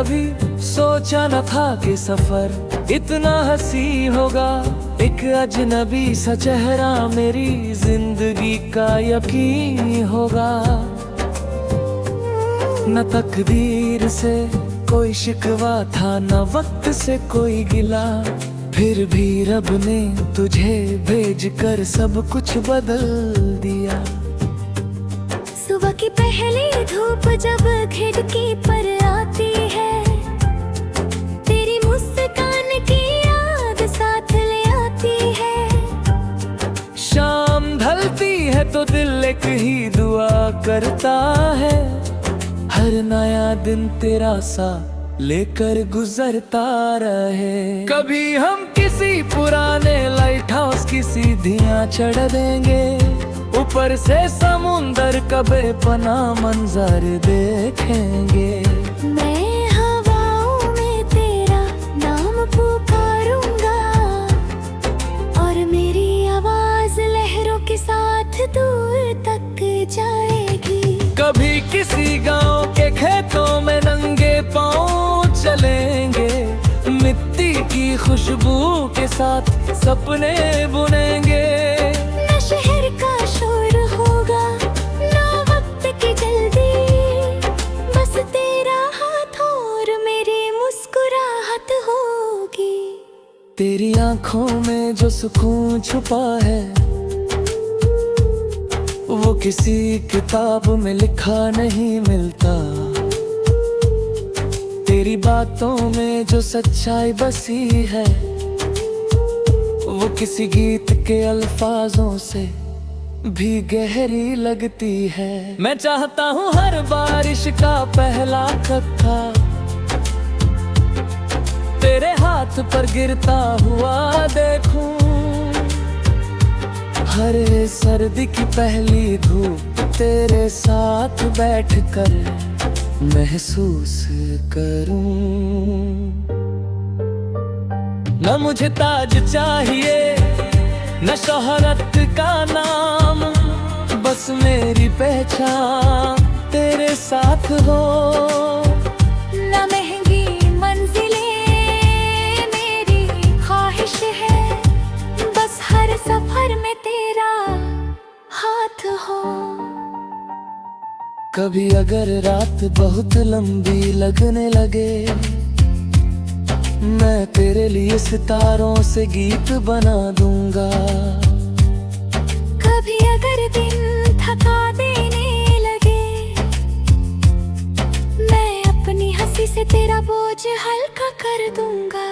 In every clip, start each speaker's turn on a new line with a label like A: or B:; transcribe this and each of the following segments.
A: कभी सोचा न था कि सफर इतना हंसी होगा। एक अजनबी सा चेहरा मेरी जिंदगी का यकीन होगा। न तकदीर से कोई शिकवा था, न वक्त से कोई गिला, फिर भी रब ने तुझे भेज कर सब कुछ बदल दिया।
B: सुबह की पहली धूप जब खिड़की पर आती है, तेरी मुस्कान की याद साथ ले आती है।
A: शाम ढलती है तो दिल एक ही दुआ करता है, हर नया दिन तेरा सा लेकर गुजरता रहे। कभी हम किसी पुराने लाइट हाउस की सीढ़ियां चढ़ देंगे, ऊपर से समुंदर कबे पना मंजर देखेंगे।
B: मैं हवाओं में तेरा नाम पुकारूंगा, और मेरी आवाज लहरों के साथ दूर तक जाएगी।
A: कभी किसी गांव के खेतों में नंगे पांव चलेंगे, मिट्टी की खुशबू के साथ सपने बुनेंगे।
B: न शहर का शोर होगा, न वक्त की जल्दी, बस तेरा हाथ और मेरी मुस्कुराहट होगी।
A: तेरी आंखों में जो सुकून छुपा है, वो किसी किताब में लिखा नहीं मिलता। तेरी बातों में जो सच्चाई बसी है, वो किसी गीत के अल्फाजों से भी गहरी लगती है। मैं चाहता हूँ हर बारिश का पहला कत्था तेरे हाथ पर गिरता हुआ देखूं, हर सर्दी की पहली धूप तेरे साथ बैठकर महसूस करूं। न मुझे ताज चाहिए, न शोहरत का नाम, बस मेरी पहचान तेरे साथ हो।
B: न महंगी मंजिलें मेरी ख्वाहिश है, बस हर सफर में तेरा हाथ हो।
A: कभी अगर रात बहुत लंबी लगने लगे, मैं तेरे लिए सितारों से गीत बना दूंगा।
B: कभी अगर दिन थका देने लगे, मैं अपनी हंसी से तेरा बोझ हल्का कर दूंगा।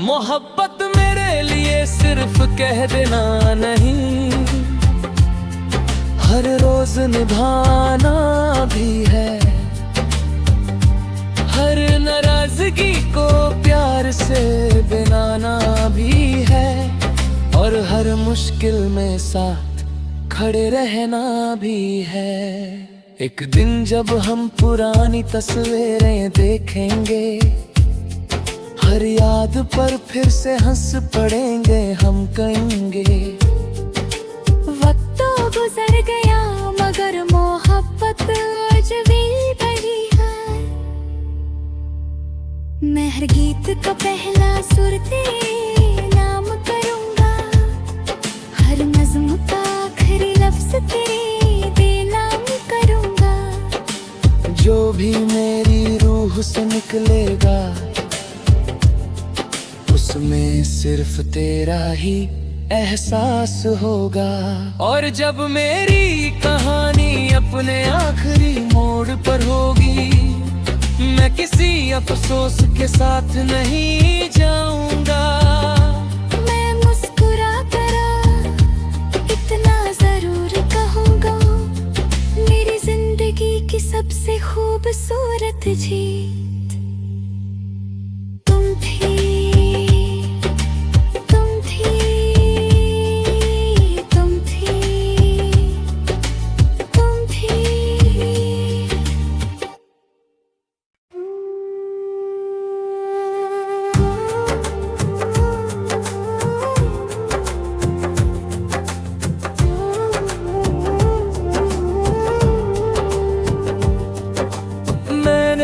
A: मोहब्बत मेरे लिए सिर्फ कह देना नहीं, हर रोज निभाना भी है। हर नाराजगी को प्यार से बनाना भी है, और हर मुश्किल में साथ खड़े रहना भी है। एक दिन जब हम पुरानी तस्वीरें देखेंगे, हर याद पर फिर से हंस पड़ेंगे, हम कहेंगे
B: वक्त तो गुजर गया मगर मोहब्बत आज भी बड़ी है। मैं हर गीत का पहला सुर तेरे नाम करूंगा, हर नज़्म का आखिरी लफ्ज तेरे नाम करूंगा।
A: जो भी मेरी रूह से निकलेगा, उसमें सिर्फ तेरा ही एहसास होगा। और जब मेरी कहानी अपने आखिरी मोड़ पर होगी, मैं किसी अफसोस के साथ नहीं जाऊंगा।
B: मैं मुस्कुरा कर इतना जरूर कहूँगा, मेरी जिंदगी की सबसे खूबसूरत जीत तुम थी।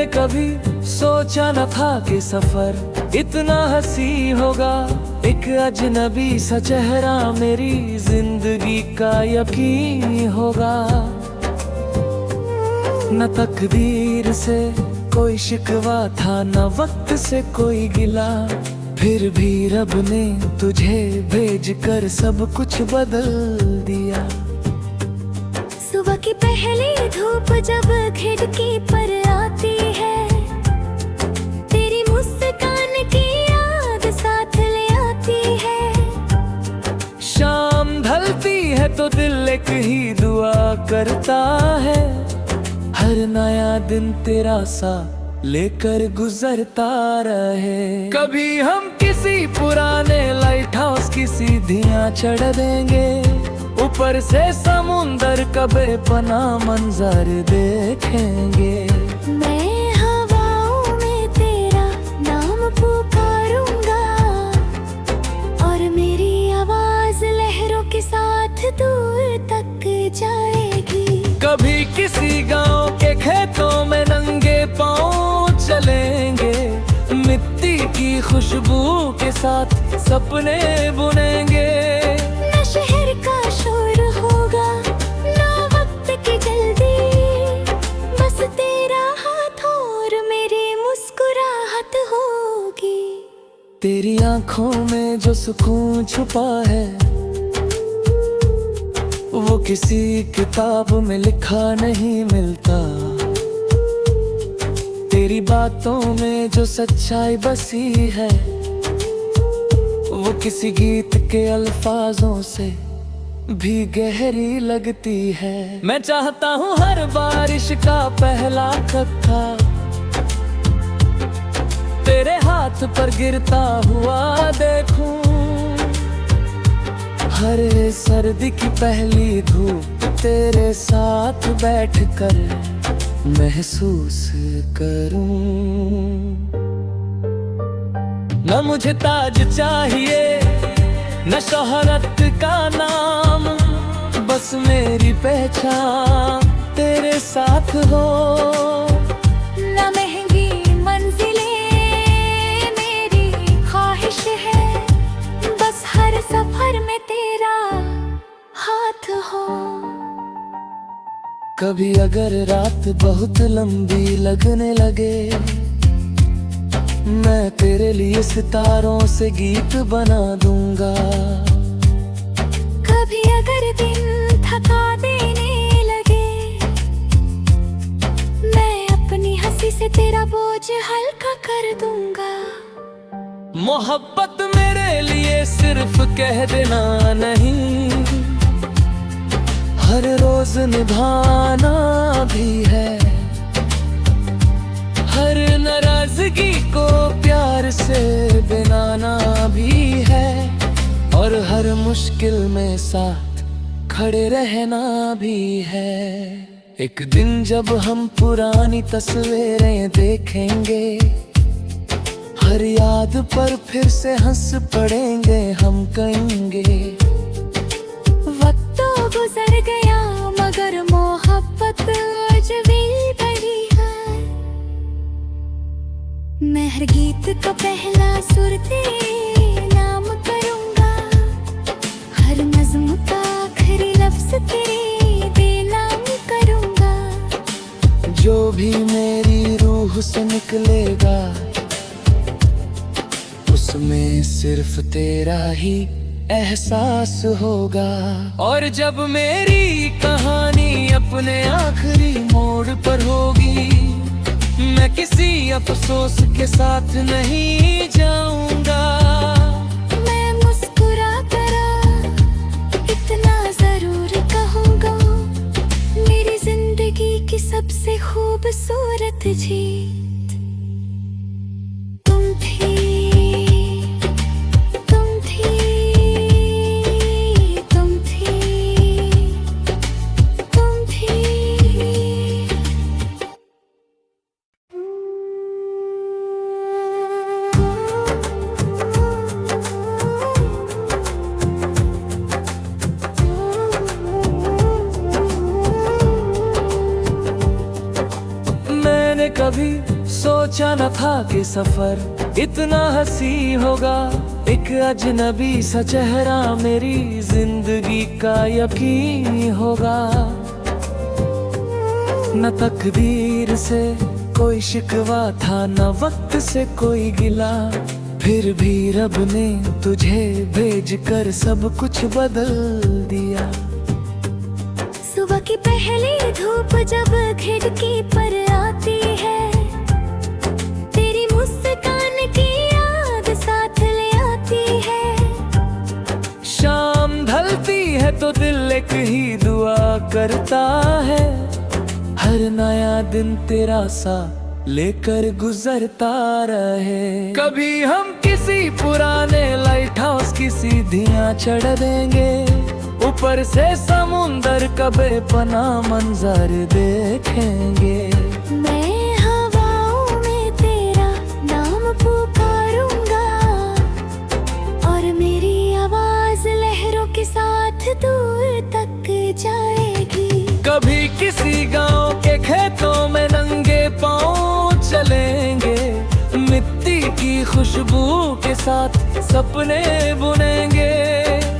A: कभी सोचा न था कि सफर इतना हंसी होगा, एक अजनबी सा चेहरा मेरी जिंदगी का यकीन होगा। न तकदीर से कोई शिकवा था, न वक्त से कोई गिला, फिर भी रब ने तुझे भेज कर सब कुछ बदल दिया।
B: सुबह की पहली धूप जब खिड़की पर आती है, तेरी मुस्कान की याद साथ ले आती है।
A: शाम ढलती है तो दिल एक ही दुआ करता है, हर नया दिन तेरा सा लेकर गुजरता रहे। कभी हम किसी पुराने लाइट हाउस की सीढ़ियां चढ़ देंगे, ऊपर से समुंदर का बेपना मंजर देखेंगे।
B: मैं हवाओं में तेरा नाम पुकारूंगा, और मेरी आवाज लहरों के साथ दूर तक जाएगी।
A: कभी किसी गांव के खेतों में नंगे पांव चलेंगे, मिट्टी की खुशबू के साथ सपने बुनेंगे।
B: न शहर का शोर होगा, ना वक्त की जल्दी, बस तेरा हाथ और मेरी मुस्कुराहट होगी।
A: तेरी आंखों में जो सुकून छुपा है, वो किसी किताब में लिखा नहीं मिलता। तेरी बातों में जो सच्चाई बसी है, वो किसी गीत के अल्फाजों से भी गहरी लगती है। मैं चाहता हूँ हर बारिश का पहला कत्था तेरे हाथ पर गिरता हुआ देखूं, हर सर्दी की पहली धूप तेरे साथ बैठकर महसूस करूं। न मुझे ताज चाहिए, न शोहरत का नाम, बस मेरी पहचान तेरे साथ हो।
B: न महंगी मंजिलें मेरी ख्वाहिश है, बस हर सफर में तेरा हाथ हो।
A: कभी अगर रात बहुत लंबी लगने लगे, मैं तेरे लिए सितारों से गीत बना दूंगा।
B: कभी अगर दिन थका देने लगे, मैं अपनी हंसी से तेरा बोझ हल्का कर दूंगा।
A: मोहब्बत मेरे लिए सिर्फ कह देना नहीं, हर रोज निभाना भी है। हर नाराजगी को प्यार से बनाना भी है, और हर मुश्किल में साथ खड़े रहना भी है। एक दिन जब हम पुरानी तस्वीरें देखेंगे, हर याद पर फिर से हंस पड़ेंगे, हम कहेंगे
B: वक्त तो गुजर गया मगर मोहब्बत आज भी बड़ी है। मैं हर गीत का पहला सुर तेरे नाम करूंगा, हर नज्म का आखिरी लफ्ज तेरे बेनाम करूंगा।
A: जो भी मेरी रूह से निकलेगा, उसमें सिर्फ तेरा ही एहसास होगा। और जब मेरी कहानी अपने आखिरी मोड़ पर होगी, मैं किसी अफसोस के साथ नहीं जाऊंगा।
B: मैं मुस्कुरा कर इतना जरूर कहूंगा, मेरी जिंदगी की सबसे खूबसूरत जीत तुम थी।
A: कभी सोचा न था कि सफर इतना हंसी होगा, एक अजनबी सा चेहरा मेरी जिंदगी का यकीन होगा। न तकदीर से कोई शिकवा था, न वक्त से कोई गिला, फिर भी रब ने तुझे भेजकर सब कुछ बदल दिया।
B: सुबह की पहली धूप जब खिड़की पर आती है, तेरी मुस्कान की याद साथ ले आती है।
A: शाम ढलती है तो दिल एक ही दुआ करता है, हर नया दिन तेरा सा लेकर गुजरता रहे। कभी हम किसी पुराने लाइट हाउस की सीढ़ियां चढ़ देंगे, ऊपर से समुंदर का बेपनाह मंजर देखेंगे।
B: मैं हवाओं में तेरा नाम पुकारूंगा, और मेरी आवाज लहरों के साथ दूर तक जाएगी।
A: कभी किसी गांव के खेतों में नंगे पांव चलेंगे, मिट्टी की खुशबू के साथ सपने बुनेंगे।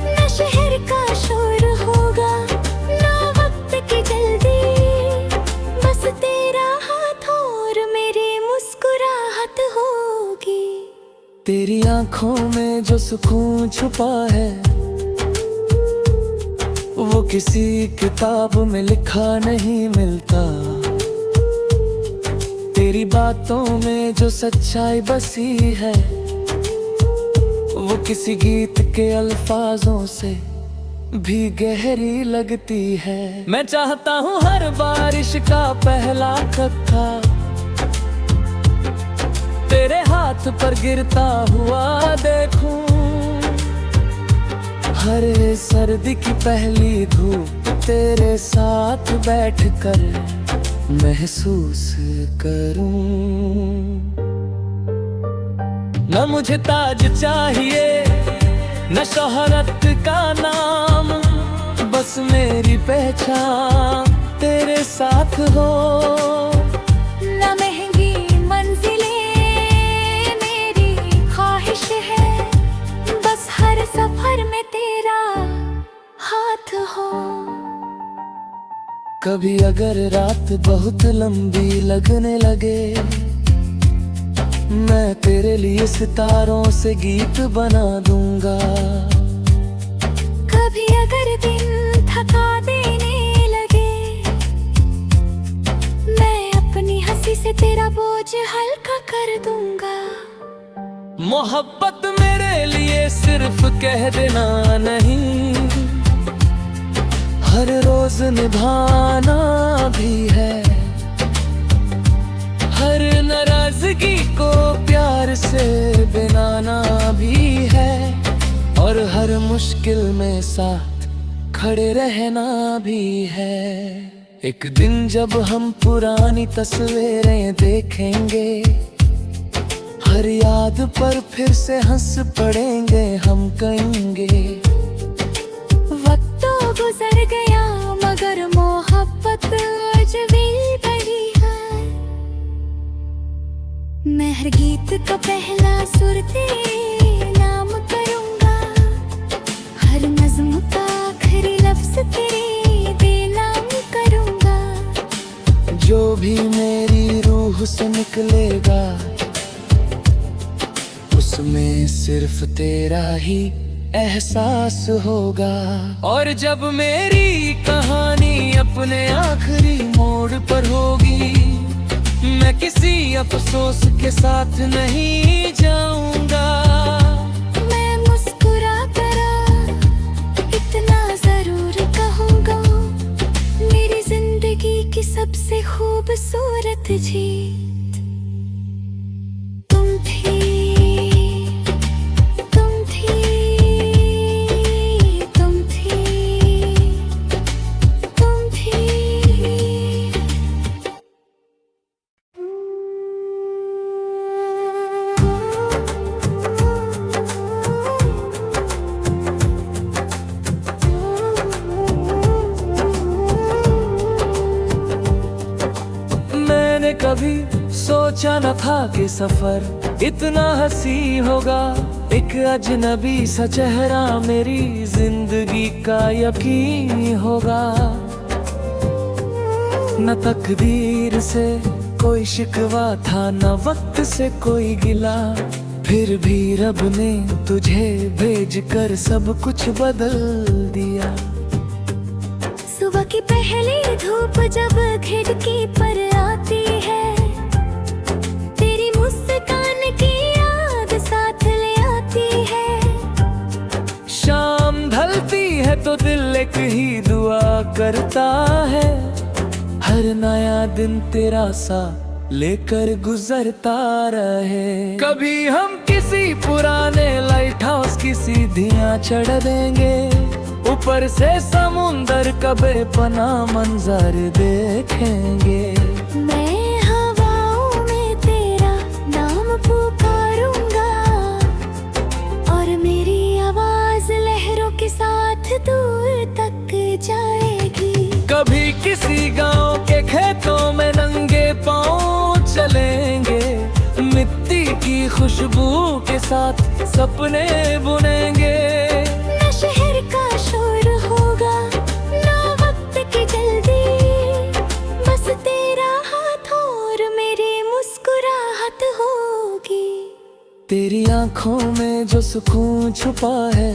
B: न शहर का शोर होगा, न वक्त की जल्दी, बस तेरा हाथ और मेरी मुस्कुराहट होगी।
A: तेरी आंखों में जो सुकून छुपा है, वो किसी किताब में लिखा नहीं मिलता। तेरी बातों में जो सच्चाई बसी है, वो किसी गीत के अल्फाजों से भी गहरी लगती है। मैं चाहता हूँ हर बारिश का पहला कत्था तेरे हाथ पर गिरता हुआ देखूं, हर सर्दी की पहली धूप तेरे साथ बैठकर महसूस करूं। न मुझे ताज चाहिए, न शोहरत का नाम, बस मेरी पहचान तेरे साथ हो।
B: न महंगी मंजिलें मेरी ख्वाहिश है, बस हर सफर में तेरा हाथ हो।
A: कभी अगर रात बहुत लंबी लगने लगे, मैं तेरे लिए सितारों से गीत बना दूंगा।
B: कभी अगर दिन थका देने लगे, मैं अपनी हंसी से तेरा बोझ हल्का कर दूंगा।
A: मोहब्बत मेरे लिए सिर्फ कह देना नहीं, हर रोज निभाना भी है। हर नाराजगी को प्यार से बनाना भी है, और हर मुश्किल में साथ खड़े रहना भी है। एक दिन जब हम पुरानी तस्वीरें देखेंगे, हर याद पर फिर से हंस पड़ेंगे, हम कहेंगे
B: वक्त तो गुजर गया मगर मोहब्बत आज भी बड़ी है। मैं हर गीत का पहला सुर तेरे नाम करूंगा, हर नज्म का आखिरी लफ्ज तेरे बेनाम करूंगा।
A: जो भी मेरी रूह से निकलेगा, उसमें सिर्फ तेरा ही एहसास होगा। और जब मेरी कहानी अपने आखिरी मोड़ पर होगी, मैं किसी अफसोस के साथ नहीं जाऊंगा।
B: मैं मुस्कुरा कर इतना जरूर कहूंगा, मेरी जिंदगी की सबसे खूबसूरत जीत तुम थी।
A: कभी सोचा न था कि सफर इतना हंसी होगा। एक अजनबी सा चेहरा मेरी जिंदगी का यकीन होगा। न तकदीर से कोई शिकवा था, न वक्त से कोई गिला, फिर भी रब ने तुझे भेज कर सब कुछ बदल दिया।
B: सुबह की पहली धूप जब खिड़की पर आती है, तेरी मुस्कान की याद साथ ले आती है।
A: शाम ढलती है तो दिल एक ही दुआ करता है, हर नया दिन तेरा सा लेकर गुजरता रहे। कभी हम किसी पुराने लाइट हाउस की सीढ़ियां चढ़ देंगे, ऊपर से समुंदर कबे पना मंजर देखेंगे।
B: मैं हवाओं में तेरा नाम पुकारूंगा, और मेरी आवाज लहरों के साथ दूर तक जाएगी।
A: कभी किसी गांव के खेतों में नंगे पांव चलेंगे, मिट्टी की खुशबू के साथ सपने बुनेंगे।
B: न शहर का शोर होगा, न वक्त की जल्दी, बस तेरा हाथ और मेरी मुस्कुराहट होगी।
A: तेरी आंखों में जो सुकून छुपा है,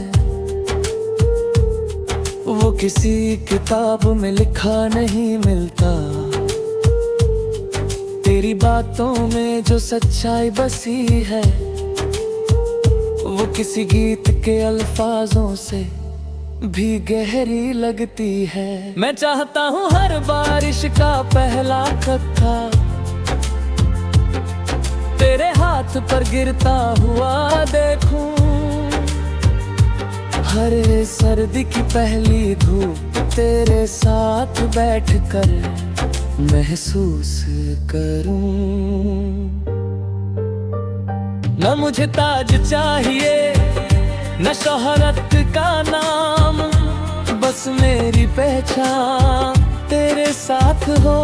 A: वो किसी किताब में लिखा नहीं मिलता। तेरी बातों में जो सच्चाई बसी है, वो किसी गीत के अल्फाजों से भी गहरी लगती है। मैं चाहता हूँ हर बारिश का पहला कत्था तेरे हाथ पर गिरता हुआ देखूं, हर सर्दी की पहली धूप तेरे साथ बैठकर महसूस करूं। न मुझे ताज चाहिए, न शोहरत का नाम, बस मेरी पहचान तेरे साथ हो।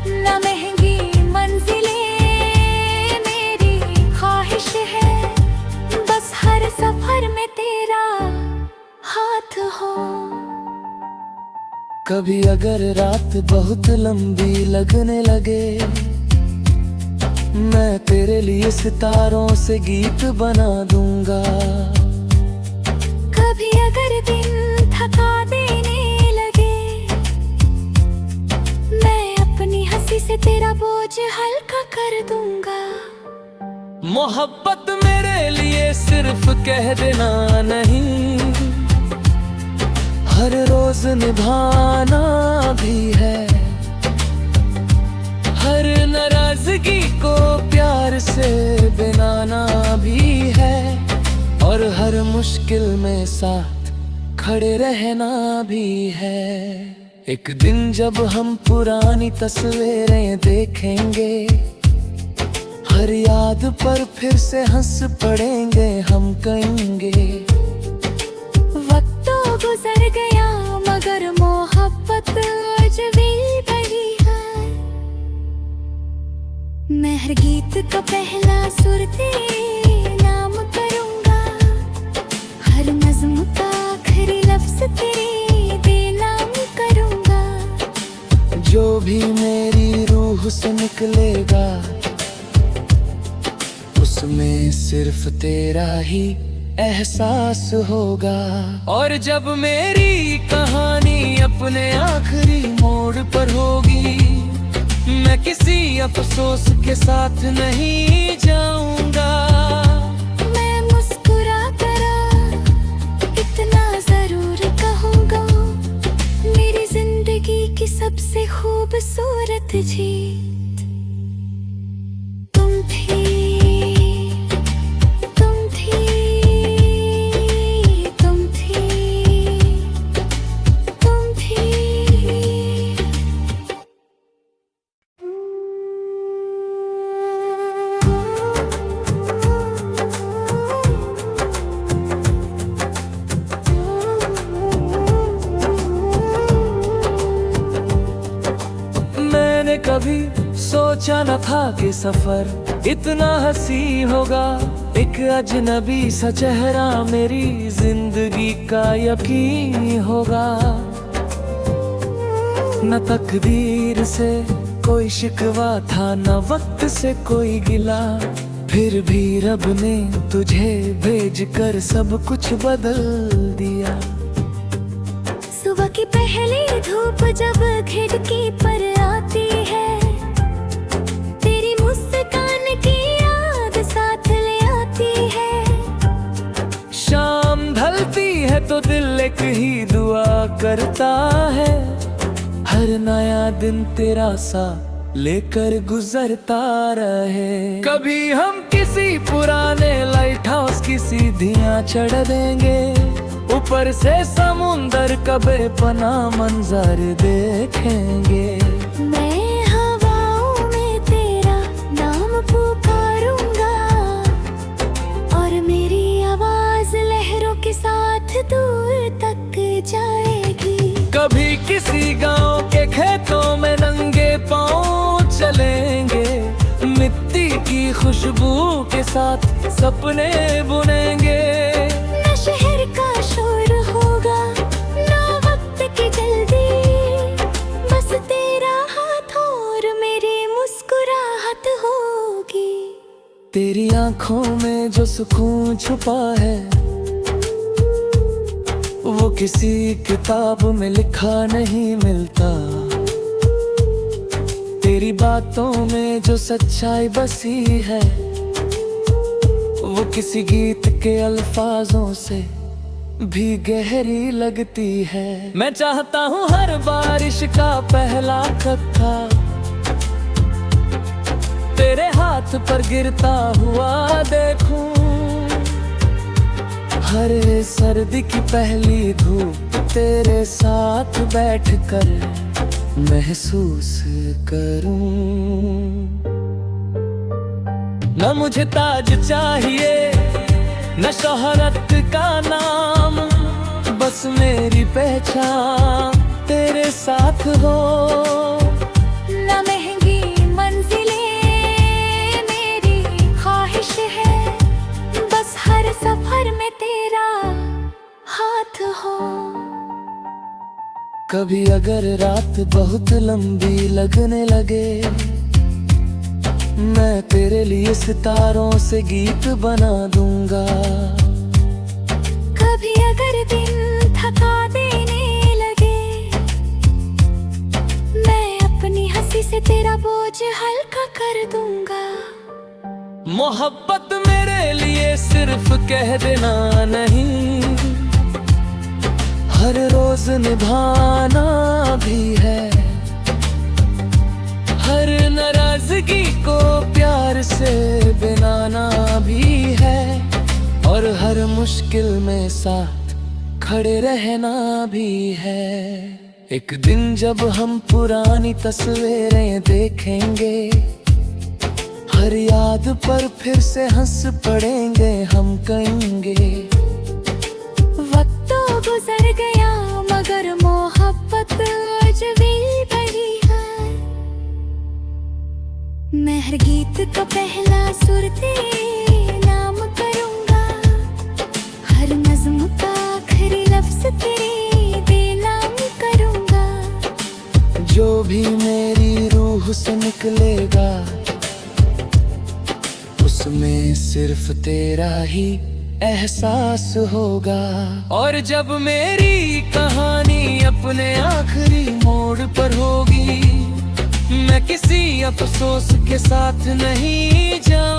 B: न महंगी मंजिलें मेरी ख्वाहिश है, बस हर सफर में तेरा हाथ हो।
A: कभी अगर रात बहुत लंबी लगने लगे, मैं तेरे लिए सितारों से गीत बना दूंगा।
B: कभी अगर दिन थका देने लगे, मैं अपनी हंसी से तेरा बोझ हल्का कर दूंगा।
A: मोहब्बत मेरे लिए सिर्फ कह देना नहीं, हर रोज निभाना भी है। हर नाराजगी को प्यार से बनाना भी है, और हर मुश्किल में साथ खड़े रहना भी है। एक दिन जब हम पुरानी तस्वीरें देखेंगे, हर याद पर फिर से हंस पड़ेंगे, हम कहेंगे
B: वक्त तो गुजर गया मगर मोहब्बत आज भी बही है। मैं हर गीत का पहला सुर तेरे नाम करूंगा, हर नज़्म का आखिरी लफ्ज तेरे बेनाम करूंगा।
A: जो भी मेरी रूह से निकलेगा, उसमें सिर्फ तेरा ही एहसास होगा। और जब मेरी कहानी अपने आखिरी मोड़ पर होगी, मैं किसी अफसोस के साथ नहीं जाऊंगा।
B: मैं मुस्कुरा कर इतना जरूर कहूँगा, मेरी जिंदगी की सबसे खूबसूरत जीत तुम थी।
A: कभी सोचा न था कि सफर इतना हंसी होगा। एक अजनबी सा चेहरा मेरी जिंदगी का यकीन होगा। न तकदीर से कोई शिकवा था, न वक्त से कोई गिला, फिर भी रब ने तुझे भेज कर सब कुछ बदल दिया।
B: सुबह की पहली धूप जब खिड़की पर आती है, तेरी मुस्कान की याद साथ ले आती है।
A: शाम ढलती है तो दिल एक ही दुआ करता है, हर नया दिन तेरा सा लेकर गुजरता रहे। कभी हम किसी पुराने लाइट हाउस की सीढ़ियां चढ़ देंगे, ऊपर से समुंदर का बेपना मंजर देखेंगे।
B: मैं हवाओं में तेरा नाम पुकारूंगा, और मेरी आवाज लहरों के साथ दूर तक जाएगी।
A: कभी किसी गांव के खेतों में नंगे पांव चलेंगे, मिट्टी की खुशबू के साथ सपने बुनेंगे।
B: न शहर का शोर होगा, न वक्त की जल्दी, बस तेरा हाथ और मेरी मुस्कुराहट होगी।
A: तेरी आंखों में जो सुकून छुपा है, वो किसी किताब में लिखा नहीं मिलता। तेरी बातों में जो सच्चाई बसी है, वो किसी गीत के अल्फाजों से भी गहरी लगती है। मैं चाहता हूँ हर बारिश का पहला कत्था तेरे हाथ पर गिरता हुआ देखूं, हर सर्दी की पहली धूप तेरे साथ बैठकर महसूस करूं। न मुझे ताज चाहिए, न शोहरत का नाम, बस मेरी पहचान तेरे साथ हो।
B: न महंगी मंजिलें मेरी ख्वाहिश है, बस हर सफर में तेरा हाथ हो।
A: कभी अगर रात बहुत लंबी लगने लगे, मैं तेरे लिए सितारों से गीत बना दूंगा।
B: कभी अगर दिन थका देने लगे, मैं अपनी हंसी से तेरा बोझ हल्का कर दूंगा।
A: मोहब्बत मेरे लिए सिर्फ कह देना नहीं, हर रोज निभाना भी है। हर नाराजगी को प्यार से बनाना भी है, और हर मुश्किल में साथ खड़े रहना भी है। एक दिन जब हम पुरानी तस्वीरें देखेंगे, हर याद पर फिर से हंस पड़ेंगे, हम कहेंगे
B: वक्त तो गुजर गया मगर मोहब्बत आज भी बड़ी है। मैं हर गीत का पहला सुर तेरे नाम करूंगा, हर नज़्म का आखिरी लफ्ज तेरे बेनाम करूंगा।
A: जो भी मेरी रूह से निकलेगा, उसमें सिर्फ तेरा ही एहसास होगा। और जब मेरी कहानी अपने आखिरी मोड़ पर होगी, मैं किसी अफसोस के साथ नहीं जाऊंगा।